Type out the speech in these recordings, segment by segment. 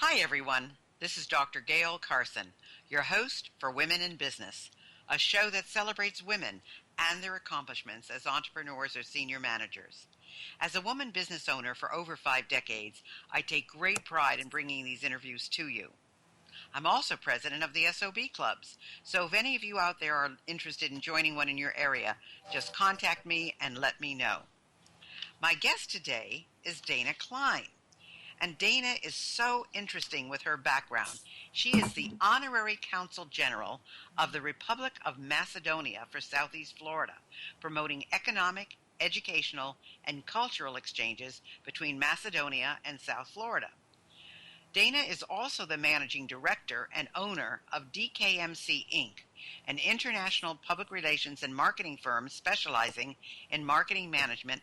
Hi, everyone. This is Dr. Gail Carson, your host for Women in Business, a show that celebrates women and their accomplishments as entrepreneurs or senior managers. As a woman business owner for over 5 decades, I take great pride in bringing these interviews to you. I'm also president of the SOB clubs, so if any of you out there are interested in joining one in your area, just contact me and let me know. My guest today is Dana Klein. And Dana is so interesting with her background. She is the Honorary Consul General of the Republic of Macedonia for Southeast Florida, promoting economic, educational, and cultural exchanges between Macedonia and South Florida. Dana is also the managing director and owner of DKMC Inc., an international public relations and marketing firm specializing in marketing management,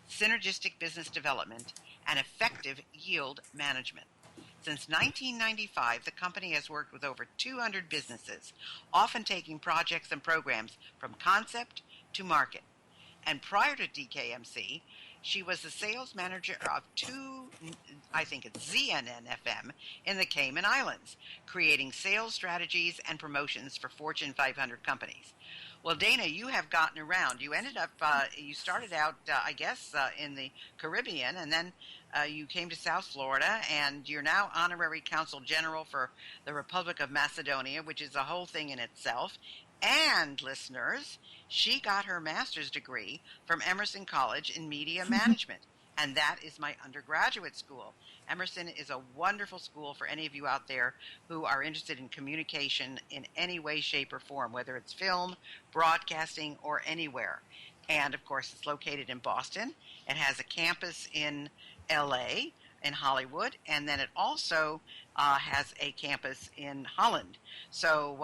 synergistic business development, and effective yield management. Since 1995, the company has worked with over 200 businesses, often taking projects and programs from concept to market. And prior to DKMC, she was the sales manager of ZNN FM in the Cayman Islands, creating sales strategies and promotions for Fortune 500 companies. Well, Dana, you have gotten around. You ended up, you started out, in the Caribbean, and then you came to South Florida, and you're now Honorary Consul General for the Republic of Macedonia, which is a whole thing in itself. And, listeners, she got her master's degree from Emerson College in Media Management, and that is my undergraduate school. Emerson is a wonderful school for any of you out there who are interested in communication in any way, shape, or form, whether it's film, broadcasting, or anywhere. And, of course, it's located in Boston. It has a campus in L.A., in Hollywood, and then it also has a campus in Holland. So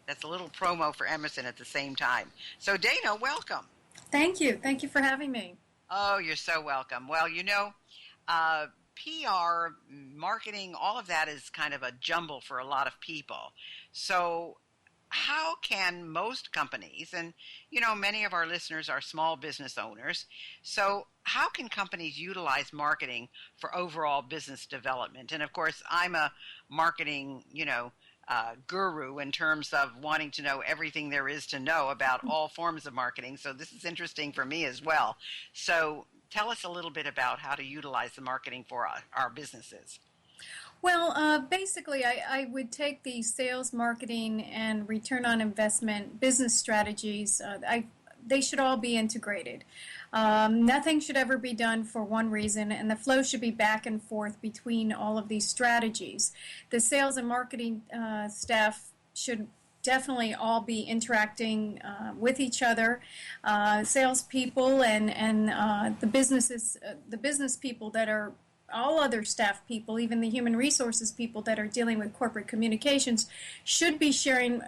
that's a little promo for Emerson at the same time. So, Dana, welcome. Thank you. Thank you for having me. Oh, you're so welcome. Well, PR, marketing, all of that is kind of a jumble for a lot of people. So how can most companies, and many of our listeners are small business owners, so how can companies utilize marketing for overall business development? And of course, I'm a marketing, guru in terms of wanting to know everything there is to know about all forms of marketing. So this is interesting for me as well. So tell us a little bit about how to utilize the marketing for our businesses. Well, basically, I would take the sales, marketing, and return on investment business strategies. They should all be integrated. Nothing should ever be done for one reason, and the flow should be back and forth between all of these strategies. The sales and marketing staff should definitely all be interacting with each other. Salespeople and the business people that are all other staff people, even the human resources people that are dealing with corporate communications, should be sharing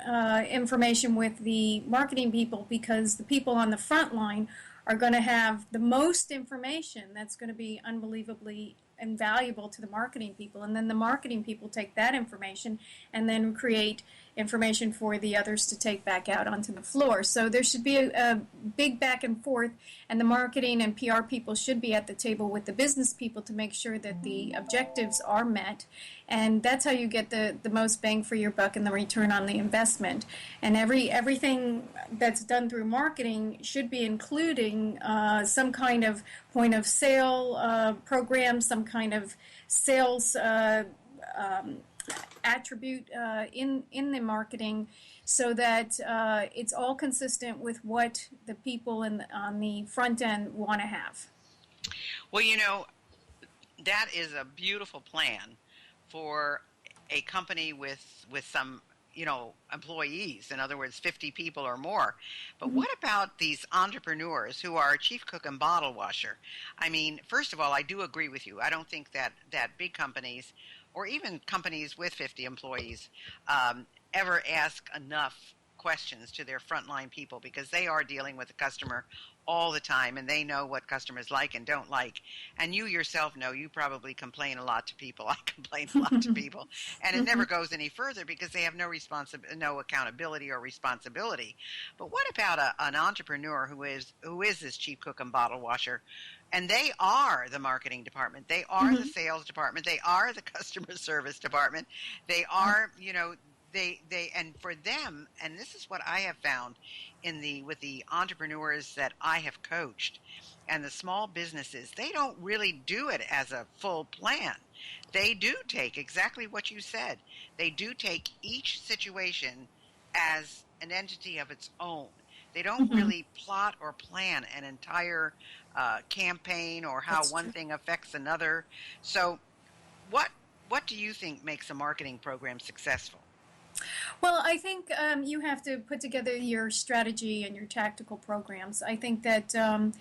information with the marketing people, because the people on the front line are going to have the most information that's going to be unbelievably invaluable to the marketing people. And then the marketing people take that information and then create information for the others to take back out onto the floor. So there should be a big back and forth, and the marketing and PR people should be at the table with the business people to make sure that the objectives are met. And that's how you get the most bang for your buck and the return on the investment. And everything that's done through marketing should be including some kind of point of sale program, some kind of sales attribute in the marketing, so that it's all consistent with what the people on the front end want to have. Well, that is a beautiful plan for a company with some employees, in other words, 50 people or more. But what about these entrepreneurs who are chief cook and bottle washer? I mean, first of all, I do agree with you. I don't think that big companies, or even companies with 50 employees, ever ask enough questions to their frontline people, because they are dealing with the customer all the time, and they know what customers like and don't like. And you yourself know you probably complain a lot to people. I complain a lot to people, and it never goes any further because they have no accountability or responsibility. But what about an entrepreneur who is this chief cook and bottle washer, and they are the marketing department, they are the sales department, they are the customer service department, they are, and for them, and this is what I have found with the entrepreneurs that I have coached and the small businesses, they don't really do it as a full plan. They do take exactly what you said. They do take each situation as an entity of its own. They don't really plot or plan an entire campaign or how That's one true. thing affects another. So what do you think makes a marketing program successful? Well, I think you have to put together your strategy and your tactical programs. I think that and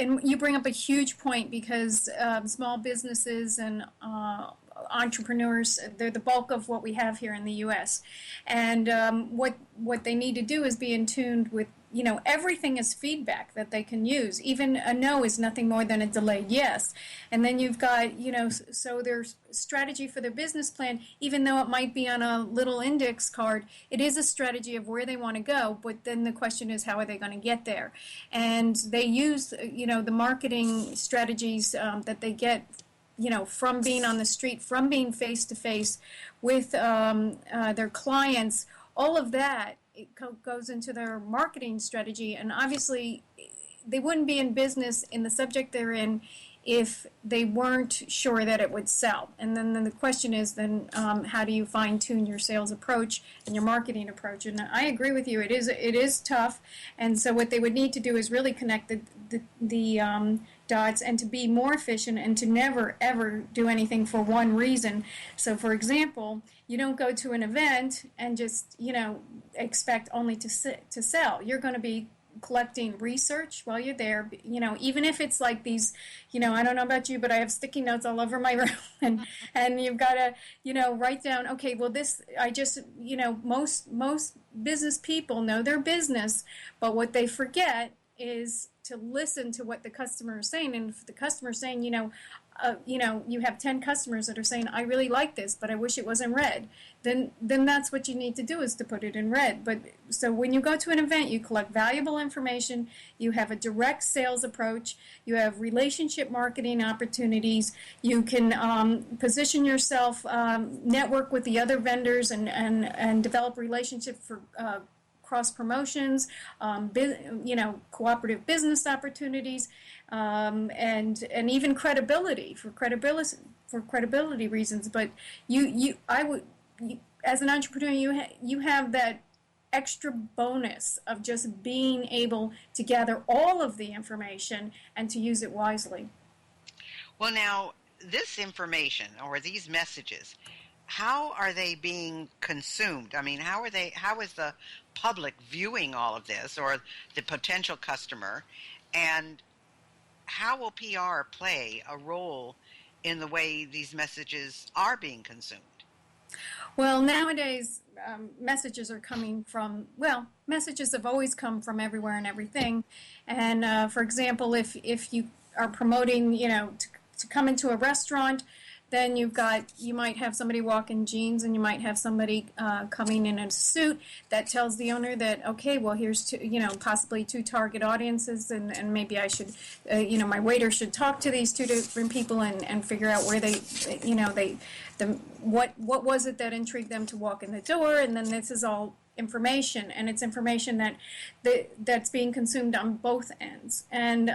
you bring up a huge point because small businesses and entrepreneurs, they're the bulk of what we have here in the U.S. And what they need to do is be in tune with, everything is feedback that they can use. Even a no is nothing more than a delayed yes. And then you've got, so their strategy for their business plan, even though it might be on a little index card, it is a strategy of where they want to go. But then the question is, how are they going to get there? And they use, the marketing strategies that they get from being on the street, from being face to face with their clients, all of that goes into their marketing strategy. And obviously, they wouldn't be in business in the subject they're in if they weren't sure that it would sell. And then the question is how do you fine tune your sales approach and your marketing approach? And I agree with you. It is tough. And so what they would need to do is really connect the dots and to be more efficient and to never ever do anything for one reason. So for example, you don't go to an event and just expect only to sell. You're going to be collecting research while you're there, even if it's like these, I don't know about you, but I have sticky notes all over my room, and you've got to, write down, okay, well most business people know their business, but what they forget is to listen to what the customer is saying. And if the customer is saying, you have 10 customers that are saying, I really like this, but I wish it was in red, then that's what you need to do, is to put it in red. But so when you go to an event, you collect valuable information, you have a direct sales approach, you have relationship marketing opportunities, you can position yourself, network with the other vendors and develop relationships for cross promotions, cooperative business opportunities, and even credibility for credibility reasons. But as an entrepreneur, you have that extra bonus of just being able to gather all of the information and to use it wisely. Well, now, this information or these messages, how are they being consumed? I mean, how is the public viewing all of this, or the potential customer, and how will PR play a role in the way these messages are being consumed? Well, nowadays, messages are coming from, messages have always come from everywhere and everything. And for example, if you are promoting, to come into a restaurant, then you might have somebody walk in jeans, and you might have somebody coming in a suit that tells the owner that, okay, well, here's possibly two target audiences, and maybe I should, my waiter should talk to these two different people and figure out where what was it that intrigued them to walk in the door, and then this is all information, and it's information that's being consumed on both ends, and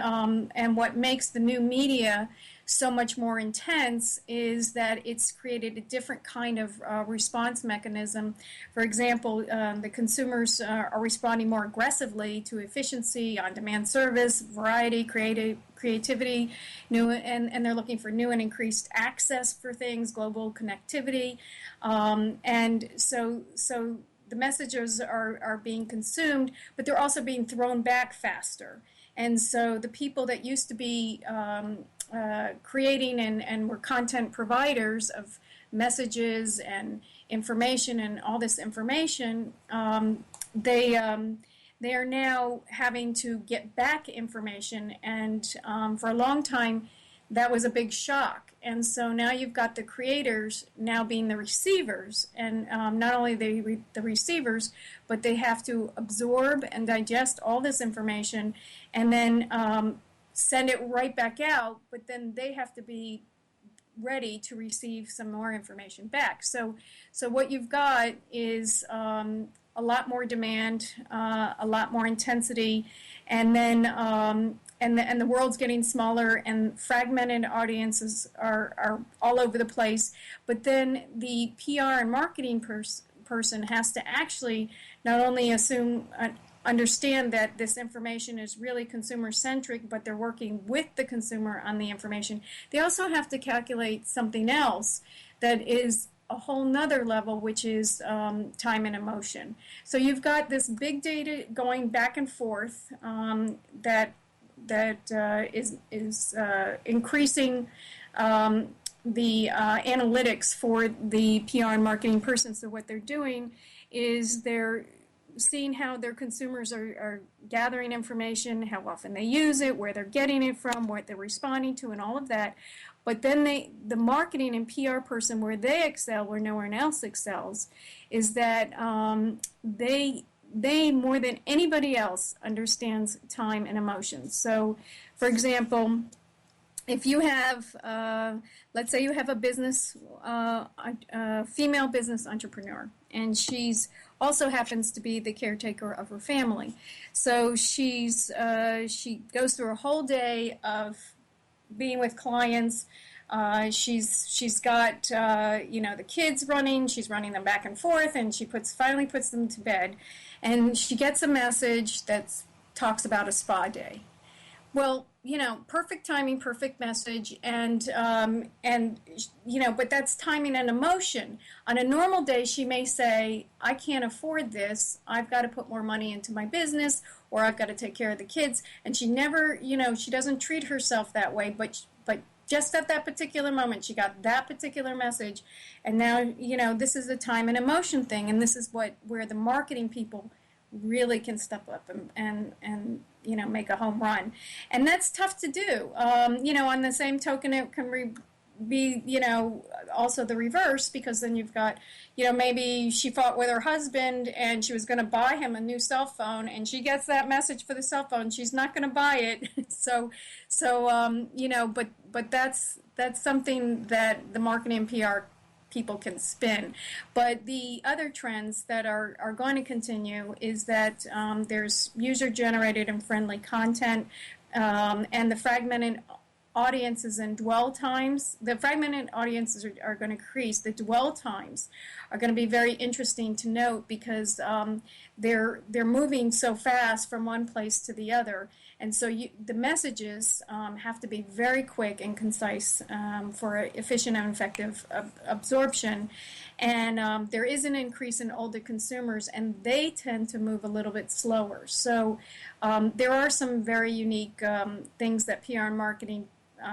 what makes the new media so much more intense is that it's created a different kind of response mechanism. For example, the consumers are responding more aggressively to efficiency, on-demand service, variety, creativity, and they're looking for new and increased access for things, global connectivity, and so the messages are being consumed, but they're also being thrown back faster. And so the people that used to be creating and were content providers of messages and information and all this information, they they are now having to get back information, and for a long time, that was a big shock. And so now you've got the creators now being the receivers, and not only the receivers, but they have to absorb and digest all this information, and then send it right back out. But then they have to be ready to receive some more information back. So what you've got is a lot more demand, a lot more intensity, and then and the world's getting smaller, and fragmented audiences are all over the place. But then the PR and marketing person has to actually not only understand that this information is really consumer-centric, but they're working with the consumer on the information. They also have to calculate something else that is a whole nother level, which is time and emotion. So you've got this big data going back and forth that is increasing the analytics for the PR and marketing person. So what they're doing is they're seeing how their consumers are gathering information, how often they use it, where they're getting it from, what they're responding to, and all of that. But then the marketing and PR person, where they excel, where no one else excels, is that they more than anybody else understands time and emotions. So, for example, if you have, let's say you have a business, a female business entrepreneur, and she's also happens to be the caretaker of her family. So she goes through a whole day of being with clients. She's got the kids running. She's running them back and forth, and she finally puts them to bed, and she gets a message that talks about a spa day. Well, perfect timing, perfect message, and but that's timing and emotion. On a normal day, she may say, "I can't afford this. I've got to put more money into my business, or I've got to take care of the kids." And she never, she doesn't treat herself that way, but just at that particular moment, she got that particular message, and now, this is a time and emotion thing, and this is where the marketing people really can step up and make a home run. And that's tough to do. On the same token, it can be also the reverse, because then you've got, maybe she fought with her husband and she was going to buy him a new cell phone, and she gets that message for the cell phone. She's not going to buy it. But that's something that the marketing and PR people can spin. But the other trends that are going to continue is that there's user-generated and friendly content, and the fragmented audiences and dwell times. The fragmented audiences are going to increase. The dwell times are going to be very interesting to note, because they're moving so fast from one place to the other. And so the messages have to be very quick and concise for efficient and effective absorption. And there is an increase in older consumers, and they tend to move a little bit slower. So there are some very unique things that PR and marketing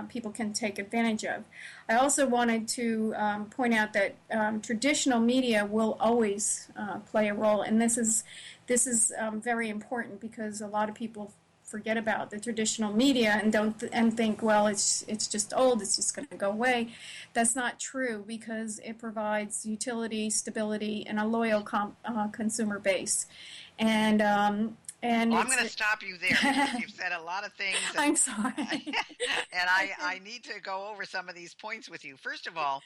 people can take advantage of. I also wanted to point out that traditional media will always play a role, and this is very important, because a lot of people forget about the traditional media and think, well, it's just old, it's just going to go away. That's not true, because it provides utility, stability, and a loyal consumer base. And well, I'm going to stop you there, because you've said a lot of things. I'm sorry. And I need to go over some of these points with you. First of all,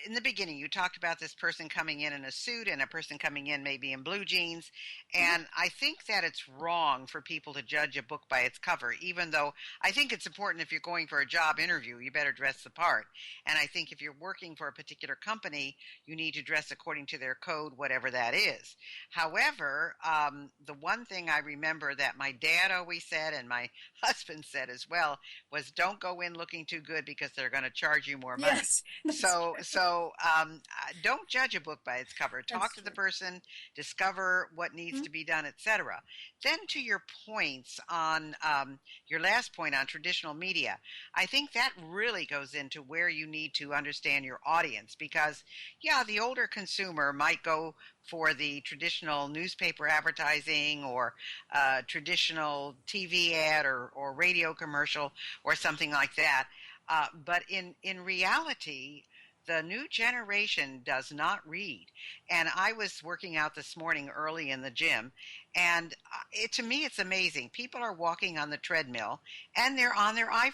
in the beginning, you talked about this person coming in a suit and a person coming in maybe in blue jeans. And I think that it's wrong for people to judge a book by its cover, even though I think it's important if you're going for a job interview, you better dress the part. And I think if you're working for a particular company, you need to dress according to their code, whatever that is. However, the one thing I remember that my dad always said, and my husband said as well, was don't go in looking too good, because they're going to charge you more money. Yes. So Don't judge a book by its cover. Talk That's to the true. person, discover what needs Mhm. to be done, etc. Then to your points on your last point on traditional media, I think that really goes into where you need to understand your audience because, yeah, the older consumer might go for the traditional newspaper advertising or traditional TV ad or radio commercial or something like that. But in reality, the new generation does not read. And I was working out this morning early in the gym, and to me, it's amazing. People are walking on the treadmill and they're on their iPhone.